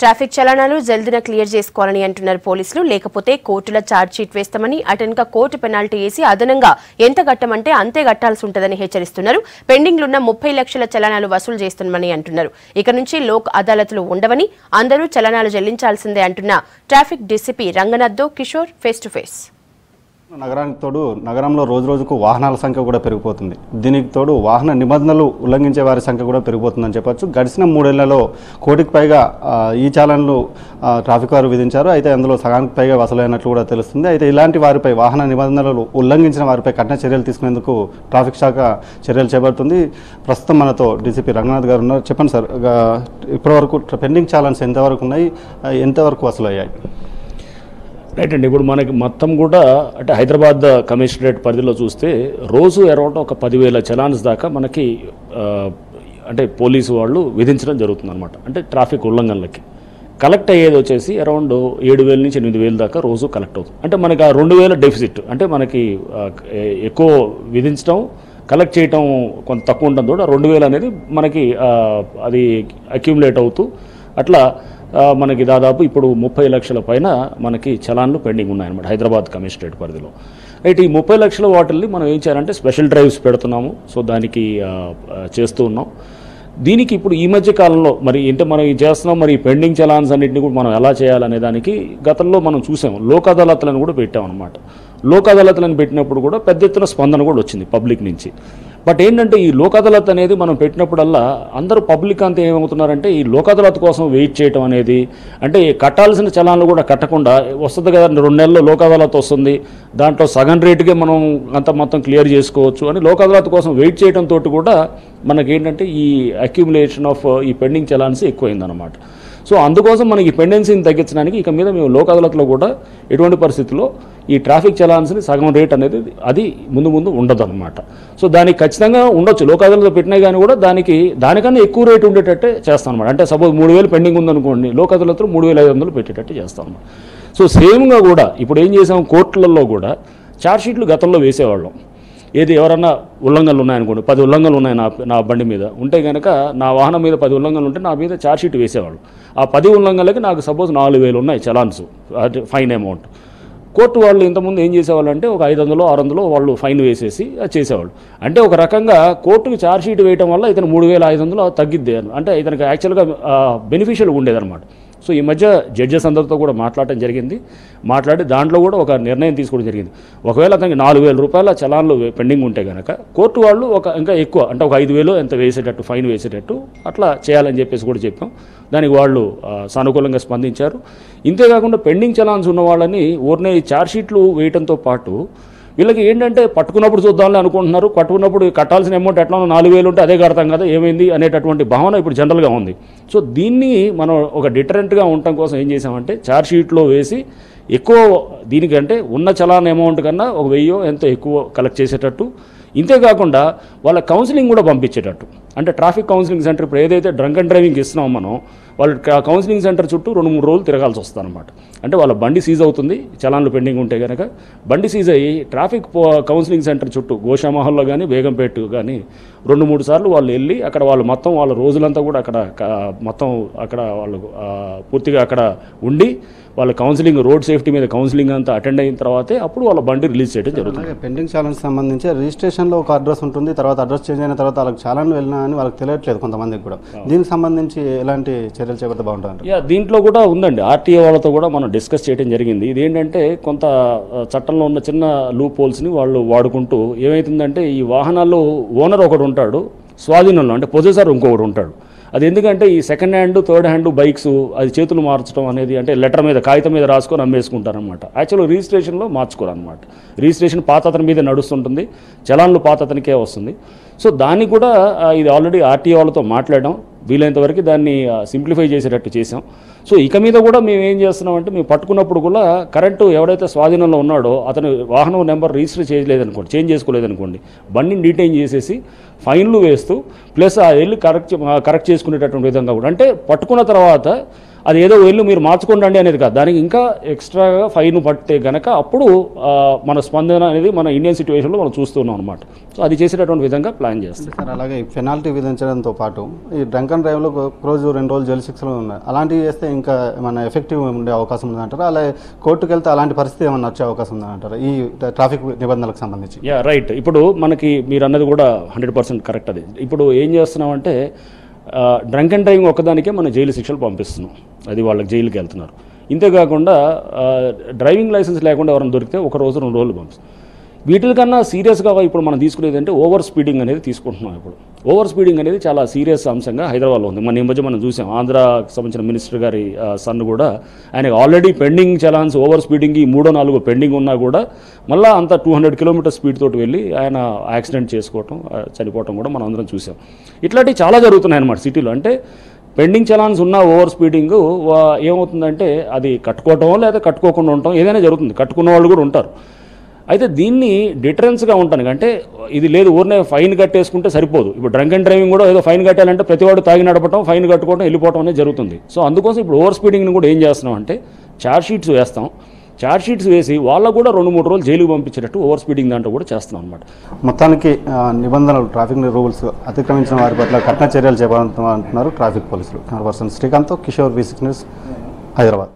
Traffic చలనాలు జల్దిన clear చేసుకోవాలని అంటున్నారు పోలీసులు. లేకపోతే కోర్టుల ఛార్జ్ షీట్ వేస్తామని, అటెన్క కోర్టు పెనాల్టీ వేసి అదనంగా ఎంత గట్టమంటే అంతే గట్టాల్సి ఉంటుందని హెచ్చరిస్తున్నారు. పెండింగ్లున్న 30 లక్షల చలనాలు వసూలు చేస్తున్నామని అంటున్నారు. ఇక నుంచి లోక్ అదాలత్లు ఉండవని, అందరూ చలనాలు చెల్లించాల్సిందే అంటున్న traffic DCP Ranganath Kishore face to face. నగరానికి తోడు నగరంలో రోజురోజుకు వాహనాల సంఖ్య కూడా పెరిగిపోతుంది. దీనికి తోడు వాహన నిబంధనలు ఉల్లంఘించే వారి సంఖ్య కూడా పెరిగిపోతుందని చెప్పొచ్చు. గడిచిన 3 ఏళ్లలో కోటికి పైగా ఈ చాలన్లు ట్రాఫిక్ వారు విధించారు. అయితే అందులో సగానికి పైగా వసూలైనట్లు కూడా తెలుస్తుంది. అయితే ఇలాంటి వారిపై, వాహన నిబంధనలు ఉల్లంఘించిన వారిపై కఠిన చర్యలు తీసుకునేందుకు ట్రాఫిక్ శాఖ చర్యలు చేపడుతుంది. ప్రస్తుతం మనతో డీసీపీ రంగనాథ్ గారు ఉన్నారు. చెప్పండి సార్, ఇప్పటివరకు పెండింగ్ చాలన్స్ ఎంతవరకు ఉన్నాయి, ఎంతవరకు వసూలయ్యాయి? రైట్ అండి. ఇప్పుడు మనకి మొత్తం కూడా అంటే హైదరాబాద్ కమిషనరేట్ పరిధిలో చూస్తే రోజు అరౌండ్ ఒక 10,000 చలాన్స్ దాకా మనకి అంటే పోలీసు వాళ్ళు విధించడం జరుగుతుంది అనమాట. అంటే ట్రాఫిక్ ఉల్లంఘనలకి కలెక్ట్ అయ్యేది వచ్చేసి అరౌండ్ 7,000 నుంచి 8,000 దాకా రోజు కలెక్ట్ అవుతుంది. అంటే మనకి ఆ 2,000 డెఫిసిట్, అంటే మనకి ఎక్కువ విధించడం, కలెక్ట్ చేయటం కొంత తక్కువ ఉండడం తోడు 2,000 అనేది మనకి అది అక్యుములేట్ అవుతూ అట్లా మనకి దాదాపు ఇప్పుడు 30 లక్షల పైన మనకి చలాన్లు పెండింగ్ ఉన్నాయన్నమాట హైదరాబాద్ కమిషనరేట్ పరిధిలో. అయితే ఈ 30 లక్షల వాటిల్ని మనం ఏం చేయాలంటే స్పెషల్ డ్రైవ్స్ పెడుతున్నాము. సో దానికి చేస్తూ ఉన్నాం. దీనికి ఇప్పుడు ఈ మధ్య కాలంలో మరి ఏంటంటే మనం చేస్తున్నాం, మరి పెండింగ్ చలాన్స్ అన్నింటినీ కూడా మనం ఎలా చేయాలనే దానికి గతంలో మనం చూసాము, లోక్ అదాలత్లను కూడా పెట్టామన్నమాట. లోక్ అదాలత్లను పెట్టినప్పుడు కూడా పెద్ద ఎత్తున స్పందన కూడా వచ్చింది పబ్లిక్ నుంచి. బట్ ఏంటంటే ఈ లోక్ అదాలత్ అనేది మనం పెట్టినప్పుడల్లా అందరూ పబ్లిక్ అంతా ఏమవుతున్నారంటే ఈ లోక్ అదాలత్ కోసం వెయిట్ చేయడం అనేది, అంటే కట్టాల్సిన చలాన్లు కూడా కట్టకుండా వస్తుంది కదా, 2 నెలల్లో లోక్ అదాలత్ వస్తుంది, దాంట్లో సగం రేటుకే మనం అంత మొత్తం క్లియర్ చేసుకోవచ్చు అని లోక్ అదాలత్ కోసం వెయిట్ చేయడంతో కూడా మనకేంటంటే ఈ అక్యుములేషన్ ఆఫ్ ఈ పెండింగ్ చలాన్స్ ఎక్కువైందనమాట. సో అందుకోసం మనకి పెండెన్సీని తగ్గించడానికి ఇక మీద మేము లోక్ అదాలత్లో కూడా ఎటువంటి పరిస్థితుల్లో ఈ ట్రాఫిక్ చలాన్స్ని సగం రేట్ అనేది అది ముందు ఉండదు అనమాట. సో దానికి ఖచ్చితంగా ఉండొచ్చు, లోక్ అదాలత్లో పెట్టినా కానీ కూడా దానికన్నా ఎక్కువ రేటు ఉండేటట్టే చేస్తాం అనమాట. అంటే సపోజ్ 3,000 పెండింగ్ ఉందనుకోండి, లోక్ అదాలత్లో 3,500 పెట్టేటట్టు చేస్తాం అనమాట. సో సేమ్గా కూడా ఇప్పుడు ఏం చేసాం, కోర్టులలో కూడా ఛార్జ్ షీట్లు గతంలో వేసేవాళ్ళం. ఏది ఎవరన్నా ఉల్లంఘనలు ఉన్నాయనుకోండి, 10 ఉల్లంఘనలు ఉన్నాయి నా బండి మీద ఉంటే కనుక, నా వాహనం మీద 10 ఉల్లంఘనలు ఉంటే నా మీద ఛార్జ్ షీట్ వేసేవాళ్ళు. ఆ 10 ఉల్లంఘనలకి నాకు సపోజ్ 4,000 ఉన్నాయి చలాన్స్, ఫైన్ అమౌంట్. కోర్టు వాళ్ళు ఇంతకుముందు ఏం చేసేవాళ్ళు అంటే ఒక 500 600 వాళ్ళు ఫైన్ వేసేసి అది చేసేవాళ్ళు. అంటే ఒక రకంగా కోర్టుకి ఛార్జ్ షీట్ వేయడం వల్ల ఇతను 3,500 తగ్గిద్ది, అంటే ఇతనికి యాక్చువల్గా బెనిఫిషియల్గా ఉండేదన్నమాట. సో ఈ మధ్య జడ్జెస్ అందరితో కూడా మాట్లాడటం జరిగింది. మాట్లాడి దాంట్లో కూడా ఒక నిర్ణయం తీసుకోవడం జరిగింది. ఒకవేళ అతనికి 4,000 రూపాయల చలాన్లు పెండింగ్ ఉంటే కనుక కోర్టు వాళ్ళు ఇంకా ఎక్కువ, అంటే ఒక 5,000 ఎంత వేసేటట్టు, ఫైన్ వేసేటట్టు అట్లా చేయాలని చెప్పేసి కూడా చెప్పాం. దానికి వాళ్ళు సానుకూలంగా స్పందించారు. ఇంతేకాకుండా పెండింగ్ చలాన్స్ ఉన్న వాళ్ళని ఊరినే ఛార్జ్ షీట్లు వేయడంతో పాటు వీళ్ళకి ఏంటంటే పట్టుకున్నప్పుడు చూద్దామని అనుకుంటున్నారు. పట్టుకున్నప్పుడు కట్టాల్సిన అమౌంట్ ఎట్లా 4,000 ఉంటే అదే కడతాం కదా, ఏమైంది అనేటటువంటి భావన ఇప్పుడు జనరల్గా ఉంది. సో దీన్ని మనం ఒక డిటరెంట్గా ఉండటం కోసం ఏం చేసామంటే ఛార్జ్ షీట్లో వేసి ఎక్కువ, దీనికంటే ఉన్న చలాన్ అమౌంట్ కన్నా ఒక 1000 ఎంతో ఎక్కువ కలెక్ట్ చేసేటట్టు, ఇంతేకాకుండా వాళ్ళ కౌన్సిలింగ్ కూడా పంపించేటట్టు. అంటే ట్రాఫిక్ కౌన్సిలింగ్ సెంటర్ ఇప్పుడు ఏదైతే డ్రంక్ అండ్ డ్రైవింగ్ ఇస్తున్నామో మనం, వాళ్ళు కౌన్సిలింగ్ సెంటర్ చుట్టూ 2-3 రోజులు తిరగాల్సి వస్తుంది అనమాట. అంటే వాళ్ళ బండి సీజ్ అవుతుంది, చలాన్లు పెండింగ్ ఉంటే కనుక బండి సీజ్ అయ్యి ట్రాఫిక్ కౌన్సిలింగ్ సెంటర్ చుట్టూ గోషామహల్లో కానీ బేగంపేట కానీ 2-3 సార్లు వాళ్ళు వెళ్ళి అక్కడ వాళ్ళు మొత్తం వాళ్ళ రోజులంతా కూడా అక్కడ మొత్తం అక్కడ వాళ్ళు పూర్తిగా అక్కడ ఉండి వాళ్ళ కౌన్సిలింగ్, రోడ్ సేఫ్టీ మీద కౌన్సిలింగ్ అంతా అటెండ్ అయిన తర్వాతే అప్పుడు వాళ్ళ బండి రిలీజ్ చేయడం జరుగుతుంది. పెండింగ్ చాలన్స్ సంబంధించి రిజిస్ట్రేషన్లో ఒక అడ్రస్ ఉంటుంది, తర్వాత అడ్రస్ చేంజ్ అయిన తర్వాత వాళ్ళకి చాలాన్ వెళ్ళినా అని వాళ్ళకి తెలియట్లేదు కొంతమందికి కూడా. దీనికి సంబంధించి ఎలాంటి చర్యలు చేపడితే బాగుంటుంది? దీంట్లో కూడా ఉందండి, ఆర్టీఏ వాళ్ళతో కూడా మనం డిస్కస్ చేయడం జరిగింది. ఇదేంటంటే కొంత చట్టంలో ఉన్న చిన్న లూప్ హోల్స్ని వాళ్ళు వాడుకుంటూ ఏమవుతుందంటే ఈ వాహనాల్లో ఓనర్ ఒకడు ఉంటాడు, స్వాధీనంలో అంటే పొజెసర్ ఇంకొకటి ఉంటాడు. అది ఎందుకంటే ఈ second hand, third hand bikes అది చేతులు మార్చడం అనేది, అంటే లెటర్ మీద కాగితం మీద రాసుకొని అమ్మేసుకుంటారనమాట. యాక్చువల్గా రిజిస్ట్రేషన్లో మార్చుకోరు అనమాట. రిజిస్ట్రేషన్ పాత అతని మీద నడుస్తుంటుంది, చలాన్లు పాత అతనికే వస్తుంది. సో దాన్ని కూడా ఇది ఆల్రెడీ ఆర్టీఓ వాళ్ళతో మాట్లాడడం, వీలైనంత వరకు దాన్ని సింప్లిఫై చేసేటట్టు చేసాం. సో ఇక మీద కూడా మేము ఏం చేస్తున్నామంటే, మేము పట్టుకున్నప్పుడు కూడా కరెంటు ఎవడైతే స్వాధీనంలో ఉన్నాడో అతను వాహనం నెంబర్ రిజిస్టర్ చేయలేదనుకోండి, చేంజ్ చేసుకోలేదనుకోండి, బండిని డీటైన్ చేసేసి ఫైన్లు వేస్తూ ప్లస్ వెళ్ళి కరెక్ట్ చేసుకునేటటువంటి విధంగా కూడా, అంటే పట్టుకున్న తర్వాత అది ఏదో వెళ్ళు మీరు మార్చుకోండి అనేది కాదు, దానికి ఇంకా ఎక్స్ట్రాగా ఫైన్ పడితే కనుక అప్పుడు మన స్పందన అనేది మన ఇండియన్ సిచ్యువేషన్లో మనం చూస్తున్నాం అనమాట. సో అది చేసేటటువంటి విధంగా ప్లాన్ చేస్తాం సార్. అలాగే పెనాల్టీ విధించడంతో పాటు ఈ డ్రంక్ అండ్ డ్రైవ్లో ఒక రోజు 2 రోజులు జైలు శిక్షలు ఉన్నాయి, అలాంటివి చేస్తే ఇంకా ఏమైనా ఎఫెక్టివ్ ఉండే అవకాశం ఉందంటారా? అలాగే కోర్టుకు వెళ్తే అలాంటి పరిస్థితి ఏమైనా వచ్చే అవకాశం ఉందంటారా ఈ ట్రాఫిక్ నిబంధనలకు సంబంధించి? రైట్. ఇప్పుడు మనకి మీరు అన్నది కూడా 100% కరెక్ట్. అది ఇప్పుడు ఏం చేస్తున్నామంటే డ్రంక్ అండ్ డ్రైవింగ్ ఒక్కదానికే మనం జైలు శిక్షలు పంపిస్తున్నాం, అది వాళ్ళకి జైలుకి వెళ్తున్నారు. ఇంతేకాకుండా డ్రైవింగ్ లైసెన్స్ లేకుండా ఎవరైనా దొరికితే 1 రోజు 2 రోజులు పంపిస్తాం. వీటికన్నా సీరియస్గా ఇప్పుడు మనం తీసుకునేది అంటే ఓవర్ స్పీడింగ్ అనేది తీసుకుంటున్నాం. ఇప్పుడు ఓవర్ స్పీడింగ్ అనేది చాలా సీరియస్ అంశంగా హైదరాబాద్లో ఉంది. మన ఈ మధ్య మనం చూసాం, ఆంధ్రాకి సంబంధించిన మినిస్టర్ గారి సన్ కూడా ఆయనకు already pending challans over speeding 3-4 pending ఉన్నా కూడా మళ్ళీ అంత 200 కిలోమీటర్ స్పీడ్ తోటి వెళ్ళి ఆయన యాక్సిడెంట్ చేసుకోవటం, చనిపోవటం కూడా మనం అందరం చూసాం. ఇట్లాంటివి చాలా జరుగుతున్నాయి అన్నమాట సిటీలో. అంటే పెండింగ్ చలాన్స్ ఉన్న ఓవర్ స్పీడింగ్ ఏమవుతుందంటే అది కట్టుకోవటం లేదా కట్టుకోకుండా ఉండటం ఏదైనా జరుగుతుంది, కట్టుకున్న వాళ్ళు కూడా ఉంటారు. అయితే దీన్ని డిటరెన్స్గా ఉండటానికి అంటే ఇది లేదు ఊరినే ఫైన్ కట్టేసుకుంటే సరిపోదు. ఇప్పుడు డ్రంక్ అండ్ డ్రైవింగ్ కూడా ఏదో ఫైన్ కట్టాలంటే ప్రతివాడు తాగి నడపడం, ఫైన్ కట్టుకోవడం, వెళ్ళిపోవడం అనేది జరుగుతుంది. సో అందుకోసం ఇప్పుడు ఓవర్ స్పీడింగ్ని కూడా ఏం చేస్తున్నాం అంటే ఛార్జ్ షీట్స్ వేస్తాం. ఛార్జ్ షీట్స్ వేసి వాళ్ళకు కూడా 2-3 రోజులు జైలుకు పంపించేటట్టు ఓవర్ స్పీడింగ్ దాంట్లో కూడా చేస్తున్నాం అనమాట. మొత్తానికి నిబంధనలు ట్రాఫిక్ రూల్స్ అతిక్రమించిన వారి పట్ల కఠిన చర్యలు చేపడుతున్నారంటున్నారు ట్రాఫిక్ పోలీసులు. Srikanth, Kishore, V6 news, Hyderabad.